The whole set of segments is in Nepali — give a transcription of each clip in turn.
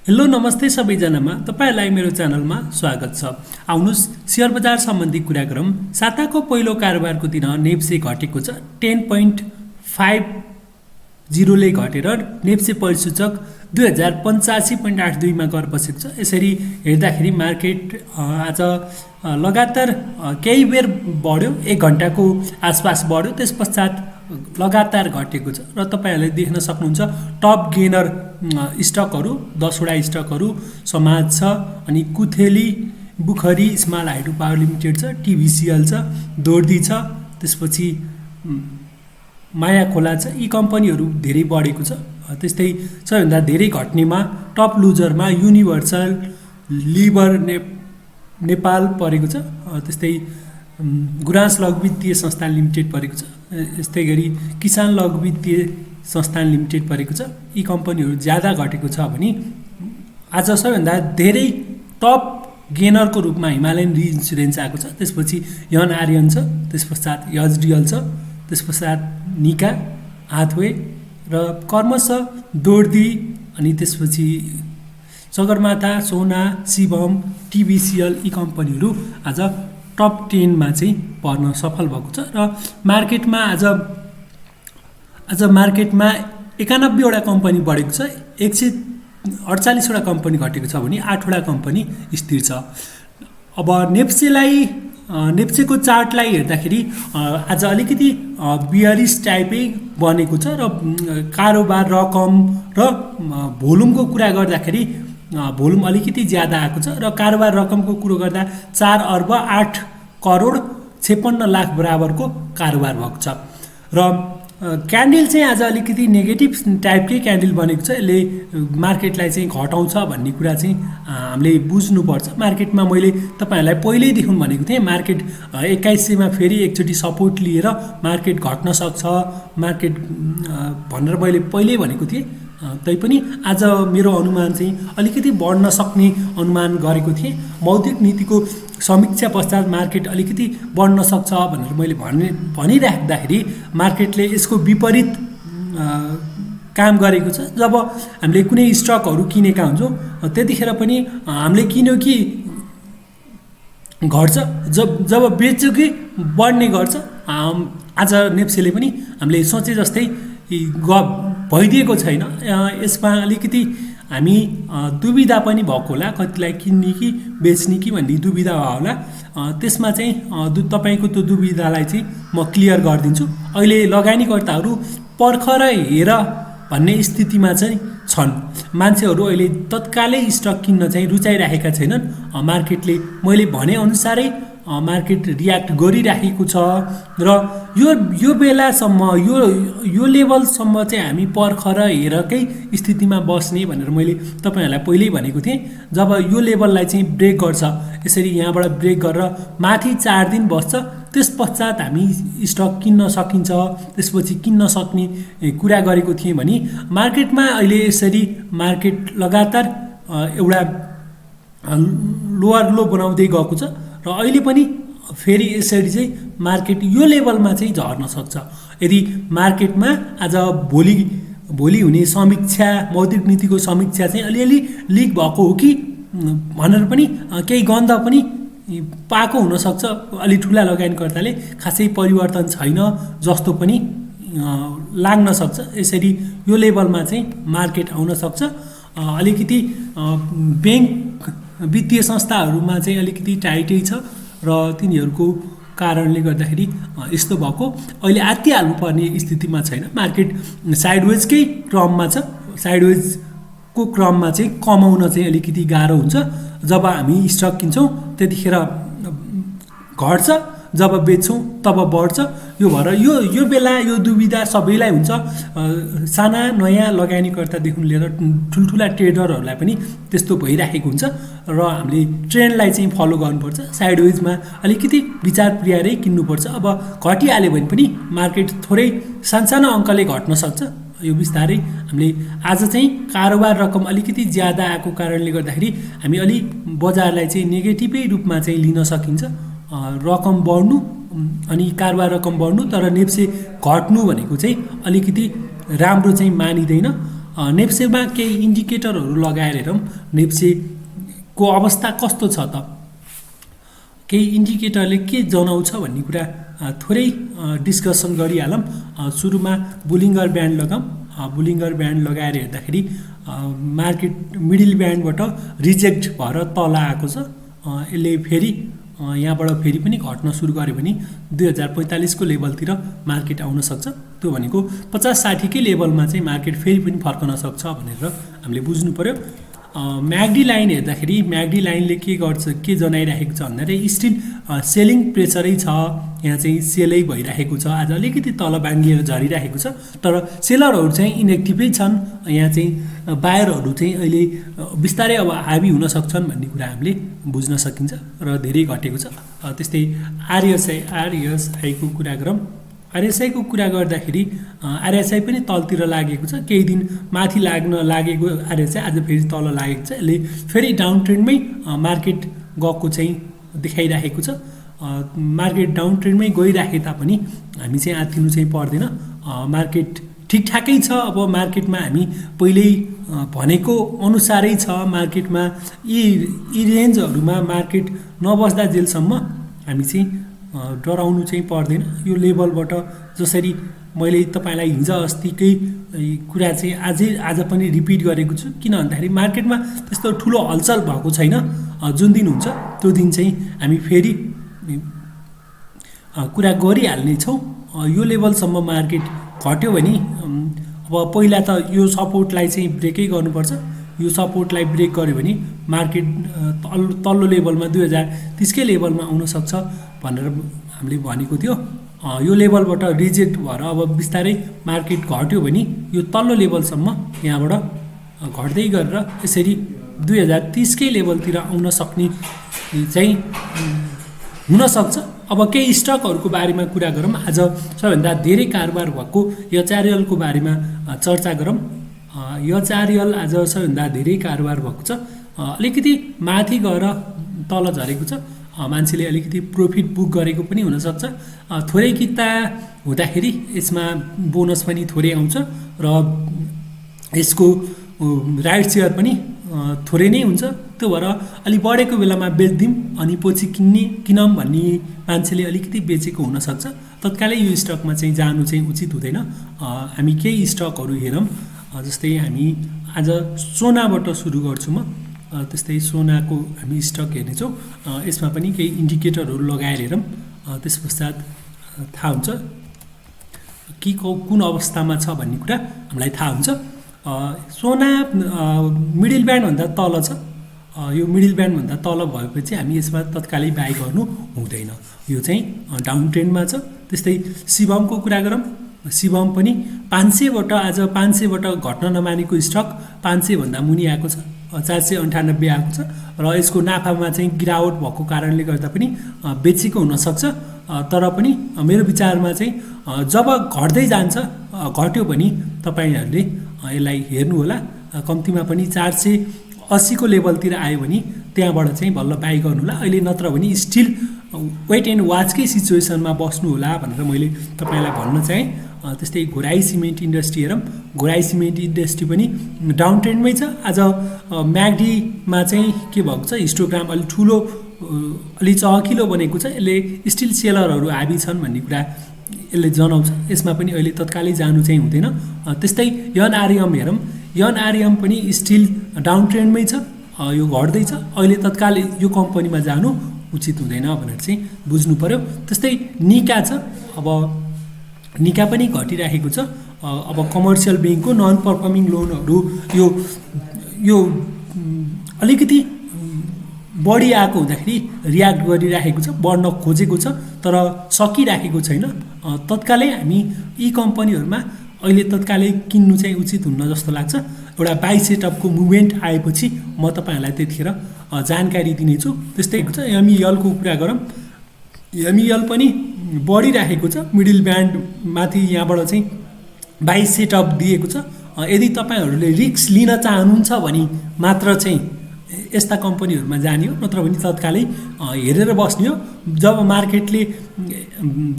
हेलो नमस्ते सबैजनामा तपाईँहरूलाई मेरो च्यानलमा स्वागत छ। आउनुहोस् सेयर बजार सम्बन्धी कुरा गरौँ। साताको पहिलो कारोबारको दिन नेप्से घटेको छ 10.50 ले घटेर नेप्से परिसूचक 2085.82 मा गएर बसेको छ। यसरी हेर्दाखेरि मार्केट आज लगातार केही बेर बढ्यो, 1 घण्टाको आसपास बढ्यो, त्यस पश्चात लगातार घटेको छ र तपाईहरुले देख्न सक्नुहुन्छ टप गेनर स्टकहरु 10 वटा स्टकहरु समाज छ, अनि कुथेली, बुखरी, स्मल हाइड्रो पावर लिमिटेड छ, टिभिसिएल छ, दोर्दी छ, त्यसपछि माया खोला छ। यी कम्पनीहरु धेरै बढेको छ। त्यस्तै सबैभन्दा धेरै घट्नेमा टप लुजरमा युनिभर्सल लिभर नेपाल परेको छ। त्यस्तै गुराँस लघु वित्तीय संस्थान लिमिटेड परेको छ। यस्तै गरी किसान लघु वित्तीय संस्थान लिमिटेड परेको छ। यी कम्पनीहरु ज्यादा घटेको छ भने आज सबैभन्दा धेरै टप गेनरको रूपमा हिमालयन इन्स्योरेन्स आएको छ। त्यसपछि यन आर्यन छ, त्यसपश्चात एचडिएल छ, त्यसपश्चात निका, हाथवे र कर्मश, दोर्दी, अनि त्यसपछि सगरमाथा, सोना, शिवम, टिभिसिएल यी कम्पनीहरु आज टप 10 मा चाहिँ पर्न सफल भएको छ। र मार्केटमा आज मार्केटमा 91 वटा कम्पनी बढेको छ, 148 वटा कम्पनी घटेको छ भने 8 वटा कम्पनी स्थिर छ। अब नेप्सेको चार्टलाई हेर्दाखेरि आज अलिकति बियरिश टाइपै बनेको छ र कारोबार रकम र भोल्युमको कुरा गर्दाखेरि भोल्युम अलिकति ज्यादा आएको छ र कारोबार रकमको कुरो गर्दा 4 अर्ब 8 करोड 56 लाख बराबरको कारोबार भएको छ। र क्यान्डल चाहिँ आज अलिकति नेगेटिभ टाइपकै क्यान्डल बनेको छ। यसले मार्केटलाई चाहिँ घटाउँछ भन्ने कुरा चाहिँ हामीले बुझ्नुपर्छ। मार्केटमा मैले तपाईहरुलाई पहिल्यै देखाउँ भनेको थिएँ, मार्केट 2100 मा फेरि एकचोटि सपोर्ट लिएर मार्केट घट्न सक्छ मार्केट भनेर मैले पहिल्यै भनेको थिएँ। तैपनि आज मेरो अनुमान चाहिँ अलिकति बढ्न सक्ने अनुमान गरेको थिएँ। मौद्रिक नीतिको समीक्षा पश्चात मार्केट अलिकति बढ्न सक्छ भनेर मैले भनिराख्दाखेरि मार्केटले यसको विपरीत काम गरेको छ। जब हामीले कुनै स्टकहरु किनेका हुन्छौँ त्यतिखेर पनि हामीले किन्यो कि घट्छ, जब बेच्यो कि बढ्ने गर्छ। आज नेप्सेले पनि हामीले सोचे जस्तै भइदिएको छैन। यसमा अलिकति हामी दुविधा पनि भएको होला, कतिलाई किन्ने कि बेच्ने कि भन्ने दुविधा भयो होला। त्यसमा चाहिँ तपाईको त्यो दुविधालाई चाहिँ म क्लियर गरिदिन्छु। अहिले लगानीकर्ताहरू पर्खर हेर भन्ने स्थितिमा चाहिँ छन्। मान्छेहरू अहिले तत्कालै स्टक किन्न चाहिँ रुचाइराखेका छैनन्। मार्केटले मैले भने अनुसारै मार्केट रियाक्ट गरिराखेको छ र यो बेलासम्म यो लेभलसम्म चाहिँ हामी पर्खर हेरकै स्थितिमा बस्ने भनेर मैले तपाईहरुलाई पहिल्यै भनेको थिएँ। जब यो लेभललाई चाहिँ ब्रेक गर्छ, यसरी यहाँबाट ब्रेक गरेर माथि 4 दिन बस्छ, त्यस पश्चात हामी स्टक किन्न सकिन्छ, त्यसपछि किन्न सक्ने कुरा गरेको थिएँ। भने मार्केटमा अहिले यसरी मार्केट लगातार एउटा लोअर लो बनाउँदै गएको छ र अहिले पनि फेरि यसरी चाहिँ मार्केट यो लेभलमा चाहिँ झर्न सक्छ। यदि मार्केटमा आज भोलि हुने समीक्षा, मौद्रिक नीतिको समीक्षा चाहिँ अलिअलि लिक भएको हो कि भनेर पनि केही गन्ध पनि पाएको हुनसक्छ। अलि ठुला लगानीकर्ताले खासै परिवर्तन छैन जस्तो पनि लाग्न सक्छ। यसरी यो लेभलमा चाहिँ मार्केट आउन सक्छ। अलिकति बैंक वित्तीय संस्थाहरूमा चाहिँ अलिकति टाइटै छ र तिनीहरूको कारणले गर्दाखेरि यस्तो भएको। अहिले आत्तिहाल्नु पर्ने स्थितिमा छैन। मार्केट साइडवेजकै क्रममा छ। साइडवेजको क्रममा चाहिँ कमाउन चाहिँ अलिकति गाह्रो हुन्छ। जब हामी स्टक किन्छौँ त्यतिखेर घट्छ, जब बेच्छौँ तब बढ्छ। यो भएर यो बेला यो दुविधा सबैलाई हुन्छ। साना नयाँ लगानीकर्तादेखि लिएर ठुल्ठुला ट्रेडरहरूलाई पनि त्यस्तो भइराखेको हुन्छ र हामीले ट्रेन्डलाई चाहिँ फलो गर्नुपर्छ। साइडवेजमा अलिकति विचार पुर्याएरै किन्नुपर्छ। अब घटिहाल्यो भने पनि मार्केट थोरै सानसानो अङ्कले घट्न सक्छ। यो बिस्तारै हामीले आज चाहिँ कारोबार रकम अलिकति ज्यादा आएको कारणले गर्दाखेरि हामी अलि बजारलाई चाहिँ नेगेटिभै रूपमा चाहिँ लिन सकिन्छ। रकम बढ्नु अनि कारोबार रकम बढ्नु तर नेप्से घट्नु भनेको चाहिँ अलिकति राम्रो चाहिँ मानिदैन। नेप्सेमा केही इन्डिकेटरहरू लगाएर हेरौँ नेप्सेको अवस्था कस्तो छ त। केही इन्डिकेटरले के जनाउँछ भन्ने कुरा थोरै डिस्कसन गरिहालौँ। सुरुमा बुलिङ्गर ब्यान्ड लगाऊँ। बुलिङ्गर ब्यान्ड लगाएर हेर्दाखेरि मार्केट मिडल ब्यान्डबाट रिजेक्ट भएर तल आएको छ। यसले फेरि यहाँबाट फेरि पनि घट्न सुरु गर्यो भने 2045 को लेभलतिर मार्केट आउन सक्छ। त्यो भनेको 50-60 कै लेभलमा चाहिँ मार्केट फेरि पनि फर्कन सक्छ भनेर हामीले बुझ्नु पर्यो। म्याग्डी लाइन हेर्दाखेरि म्याग्डी लाइनले के गर्छ, के जनाइरहेको छ भन्दाखेरि स्टिल सेलिङ प्रेसरै छ। यहाँ चाहिँ सेलै भइरहेको छ। आज अलिकति तल बाङ्गिएर झरिरहेको छ, तर सेलरहरू चाहिँ इनेक्टिभै छन्। यहाँ चाहिँ बायरहरू चाहिँ अहिले बिस्तारै अब हाबी हुन सक्छन् भन्ने कुरा हामीले बुझ्न सकिन्छ र धेरै घटेको छ। त्यस्तै आरएसआईको कुरा गरौँ। आरएसआईको कुरा गर्दाखेरि आरएसआई पनि तलतिर लागेको छ। केही दिन माथि लाग्न लागेको आरएसआई आज फेरि तल लागेको छ। यसले फेरि डाउन ट्रेन्डमै मार्केट गएको चाहिँ देखाइरहेको छ। मार्केट डाउन ट्रेन्डमै गइराखे तापनि हामी चाहिँ आत्तिनु चाहिँ पर्दैन। मार्केट ठिकठाकै छ। अब मार्केटमा हामी पहिल्यै भनेको अनुसारै छ। मार्केटमा यी रेन्जहरूमा मार्केट नबस्दा जेलसम्म हामी चाहिँ डराउनु चाहिँ पर्दैन। यो लेभलबाट जसरी मैले तपाईँलाई हिजो अस्तिकै कुरा चाहिँ आज पनि रिपिट गरेको छु। किन भन्दाखेरि मार्केटमा त्यस्तो ठुलो हलचल भएको छैन। जुन दिन हुन्छ त्यो दिन चाहिँ हामी फेरि कुरा गरिहाल्नेछौँ। यो लेभलसम्म मार्केट घट्यो भने अब पहिला त यो सपोर्टलाई चाहिँ ब्रेकै गर्नुपर्छ। यो सपोर्टलाई ब्रेक गर्यो भने मार्केट तल्लो लेभलमा 2030 कै लेभलमा आउन सक्छ भनेर हामीले भनेको थियो। यो लेभलबाट रिजेक्ट भएर अब बिस्तारै मार्केट घट्यो भने यो तल्लो लेभलसम्म यहाँबाट घट्दै गरेर यसरी 2030 कै लेभलतिर आउन सक्ने चाहिँ हुनसक्छ। अब केही स्टकहरूको बारेमा कुरा गरौँ। आज सबैभन्दा धेरै कारोबार भएको एचआरएलको बारेमा चर्चा गरौँ। एचआरएल आज सबैभन्दा धेरै कारोबार भएको छ। अलिकति माथि गएर तल झरेको छ। मान्छेले अलिकति प्रफिट बुक गरेको पनि हुनसक्छ। थोरै किता हुँदाखेरि यसमा बोनस पनि थोरै आउँछ र यसको राइट सेयर पनि थोरै नै हुन्छ। त्यो भएर अलि बढेको बेलामा बेच्दिउँ अनि पछि किनौँ भन्ने मान्छेले अलिकति बेचेको हुनसक्छ। तत्कालै यो स्टकमा चाहिँ जानु चाहिँ उचित हुँदैन। हामी केही स्टकहरू हेरौँ। जस्तै हामी आज सोनाबाट सुरु गर्छु म। त्यस्तै सोनाको हामी स्टक हेर्नेछौँ। यसमा पनि केही इन्डिकेटरहरू लगाएर हेरौँ। त्यस पश्चात थाहा हुन्छ कि कुन अवस्थामा छ भन्ने कुरा हामीलाई थाहा हुन्छ। सोना मिडल ब्यान्डभन्दा तल छ। यो मिडल ब्यान्डभन्दा तल भएपछि हामी यसमा तत्कालै बाई गर्नु हुँदैन। यो चाहिँ डाउन ट्रेन्डमा छ। त्यस्तै शिवमको कुरा गरौँ। शिवम पनि 500बाट आज 500बाट घट्न नमानेको स्टक 500 भन्दा मुनि आएको छ। 498 आएको छ र यसको नाफामा चाहिँ गिरावट भएको कारणले गर्दा पनि बेचेको हुनसक्छ। तर पनि मेरो विचारमा चाहिँ जब घट्दै जान्छ, घट्यो भने तपाईँहरूले यसलाई हेर्नु होला। कम्तीमा पनि 480 को लेभलतिर आयो भने त्यहाँबाट चाहिँ बल्ल बाई गर्नु होला। अहिले नत्र भने स्टिल वेट एन्ड वाचकै सिचुएसनमा बस्नु होला भनेर मैले तपाईँलाई भन्न चाहेँ। त्यस्तै घोराई सिमेन्ट इन्डस्ट्री हेरौँ। घोराई सिमेन्ट इन्डस्ट्री पनि डाउन ट्रेन्डमै छ। आज म्याग्डीमा चाहिँ के भएको छ, हिस्टोग्राम अलि ठुलो अलि चहकिलो बनेको छ। यसले स्टिल सेलरहरू हाबी छन् भन्ने कुरा यसले जनाउँछ। यसमा पनि अहिले तत्कालै जानु चाहिँ हुँदैन। त्यस्तै एनआरएम हेरौँ। एनआरएम पनि स्टिल डाउन ट्रेन्डमै छ। यो घट्दैछ। अहिले तत्काल यो कम्पनीमा जानु उचित हुँदैन भनेर चाहिँ बुझ्नु पर्यो। त्यस्तै निका छ। अब निका पनि घटिरहेको छ। अब कमर्सियल ब्याङ्कको नन पर्फर्मिङ लोनहरू यो अलिकति बढी आएको हुँदाखेरि रियाक्ट गरिराखेको छ, बढ्न खोजेको छ, तर सकिराखेको छैन। तत्कालै हामी यी कम्पनीहरूमा अहिले तत्कालै किन्नु चाहिँ उचित हुन्न जस्तो लाग्छ। एउटा बाई सेटअपको मुभमेन्ट आएपछि म तपाईँहरूलाई त्यतिखेर जानकारी दिनेछु। त्यस्तै छ। एमइएलको कुरा गरौँ। एमइएल पनि बढिराखेको छ। मिडल ब्यान्ड माथि यहाँबाट चाहिँ बाई सेटअप दिएको छ। यदि तपाईँहरूले रिस्क लिन चाहनुहुन्छ भने मात्र चाहिँ यस्ता कम्पनीहरूमा जाने हो, नत्र भने तत्कालै हेरेर बस्ने हो। जब मार्केटले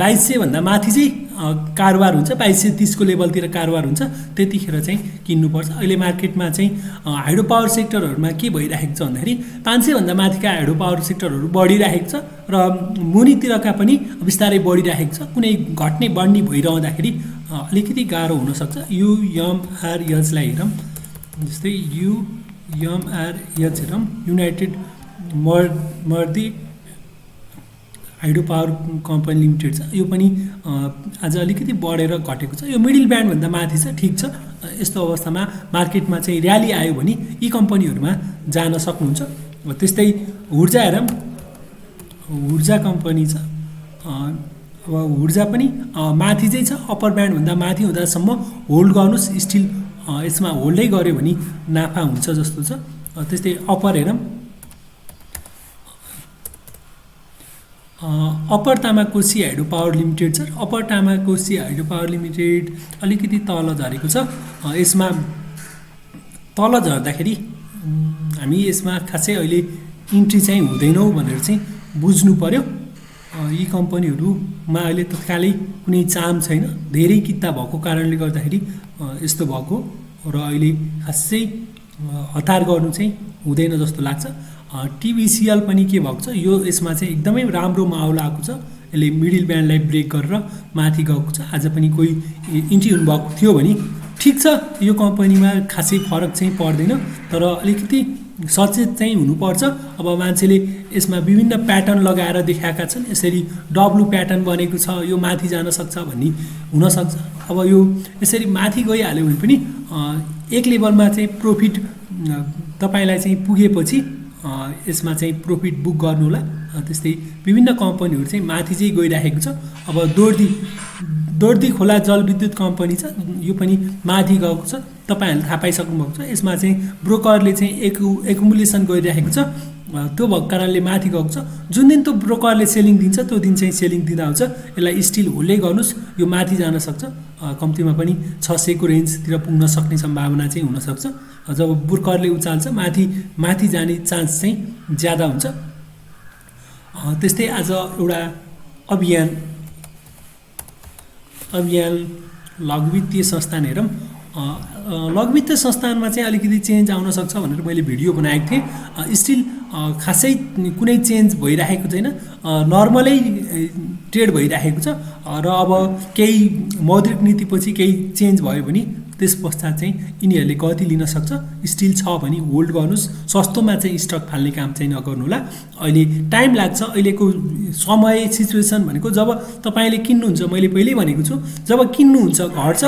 2200 भन्दा माथि चाहिँ कारोबार हुन्छ, 2230 को लेभलतिर कारोबार हुन्छ, त्यतिखेर चाहिँ किन्नुपर्छ। अहिले मार्केटमा चाहिँ हाइड्रो पावर सेक्टरहरूमा के भइरहेको छ भन्दाखेरि 500 भन्दा माथिका हाइड्रो पावर सेक्टरहरू बढिरहेको छ र मुनितिरका पनि बिस्तारै बढिरहेको छ। कुनै घट्ने बढ्ने भइरहँदाखेरि अलिकति गाह्रो हुनसक्छ। युएमआरएचलाई हेरौँ, जस्तै युएमआरएच हेरौँ, युनाइटेड मर्दी हाइड्रो पावर कम्पनी लिमिटेड छ। यो पनि आज अलिकति बढेर घटेको छ। यो मिडल ब्यान्डभन्दा माथि छ, ठिक छ। यस्तो अवस्थामा मार्केटमा चाहिँ र्याली आयो भने यी कम्पनीहरूमा जान सक्नुहुन्छ। त्यस्तै ऊर्जा हेरौँ, ऊर्जा कम्पनी छ। अब ऊर्जा पनि माथि चाहिँ छ, अप्पर ब्यान्डभन्दा माथि हुँदासम्म होल्ड गर्नुहोस्। स्टिल यसमा होल्डै गऱ्यो भने नाफा हुन्छ जस्तो छ। त्यस्तै अप्पर हेरौँ, upper Tamakoshi hydro power limited छ। Upper Tamakoshi hydro power limited अलिकति तल झरेको छ। यसमा तल झर्दाखेरि हामी यसमा खासै अहिले इन्ट्री चाहिँ हुँदैनौँ भनेर चाहिँ बुझ्नु पर्यो। यी कम्पनीहरूमा अहिले तत्कालै कुनै चाम छैन, धेरै किता भएको कारणले गर्दाखेरि यस्तो भएको र अहिले खासै हतार गर्नु चाहिँ हुँदैन जस्तो लाग्छ। टिबिसिएल पनि के भएको छ, यो यसमा चाहिँ एकदमै राम्रो माहौल आएको छ। यसले मिडल ब्यान्डलाई ब्रेक गरेर माथि गएको छ। आज पनि कोही इन्ट्री हुनुभएको थियो भने ठिक छ, यो कम्पनीमा खासै फरक चाहिँ पर्दैन, तर अलिकति सचेत चाहिँ हुनुपर्छ। अब मान्छेले यसमा विभिन्न प्याटर्न लगाएर देखाएका छन्, यसरी डब्लु प्याटर्न बनेको छ, यो माथि जान सक्छ भन्ने हुनसक्छ। अब यो यसरी माथि गइहाल्यो भने पनि एक लेभलमा चाहिँ प्रफिट तपाईँलाई चाहिँ पुगेपछि यसमा चाहिँ प्रफिट बुक गर्नु होला। त्यस्तै विभिन्न कम्पनीहरू चाहिँ माथि चाहिँ गइरहेको छ। अब दोर्दी खोला जलविद्युत कम्पनी छ, यो पनि माथि गएको छ। तपाईँहरूले थाहा पाइसक्नु भएको छ। यसमा चाहिँ ब्रोकरले चाहिँ एकुमुलेसन गरिरहेको छ, त्यो भएको कारणले माथि गएको छ। जुन दिन त्यो ब्रोकरले सेलिङ दिन्छ त्यो दिन चाहिँ सेलिङ दिँदा हुन्छ। यसलाई स्टिल होल्डै गर्नुहोस्, यो माथि जान सक्छ। कम्तीमा पनि 600 को रेन्जतिर पुग्न सक्ने सम्भावना चाहिँ हुनसक्छ। जब ब्रोकरले उचाल्छ माथि जाने चान्स चाहिँ ज्यादा हुन्छ। त्यस्तै आज एउटा अभियान लघुवित्तीय संस्थान हेरौँ। लघुवित्तीय संस्थानमा चाहिँ अलिकति चेन्ज आउन सक्छ भनेर मैले भिडियो बनाएको थिएँ। स्टिल खासै कुनै चेन्ज भइरहेको छैन, नर्मलै ट्रेड भइरहेको छ। र अब केही मौद्रिक नीतिपछि केही चेन्ज भयो भने त्यस पश्चात चाहिँ यिनीहरूले गति लिन सक्छ। स्टिल छ भने होल्ड गर्नुहोस्, सस्तोमा चाहिँ स्टक फाल्ने काम चाहिँ नगर्नुहोला। अहिले टाइम लाग्छ। अहिलेको समय सिचुएसन भनेको जब तपाईँले किन्नुहुन्छ, मैले पहिल्यै भनेको छु, जब किन्नुहुन्छ घट्छ,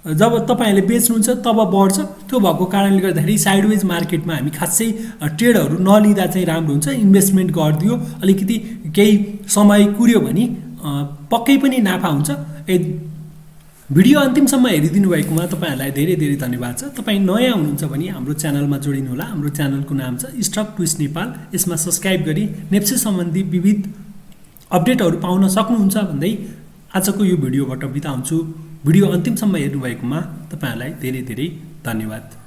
जब तपाईँहरूले बेच्नुहुन्छ तब बढ्छ। त्यो भएको कारणले गर्दाखेरि साइडवेज मार्केटमा हामी खासै ट्रेडहरू नलिँदा चाहिँ राम्रो हुन्छ। इन्भेस्टमेन्ट गरिदियो, अलिकति केही समय कुर्यो भने पक्कै पनि नाफा हुन्छ। भिडियो अन्तिमसम्म हेरिदिनु भएकोमा तपाईँहरूलाई धेरै धेरै धन्यवाद छ। तपाईँ नयाँ हुनुहुन्छ भने हाम्रो च्यानलमा जोडिनु होला। हाम्रो च्यानलको नाम छ स्टक ट्विस्ट नेपाल। यसमा सब्सक्राइब गरी नेप्से सम्बन्धी विविध अपडेटहरू पाउन सक्नुहुन्छ भन्दै आजको यो भिडियोबाट बिदा हुन्छु। भिडियो अन्तिमसम्म हेर्नुभएकोमा तपाईँहरूलाई धेरै धेरै धन्यवाद।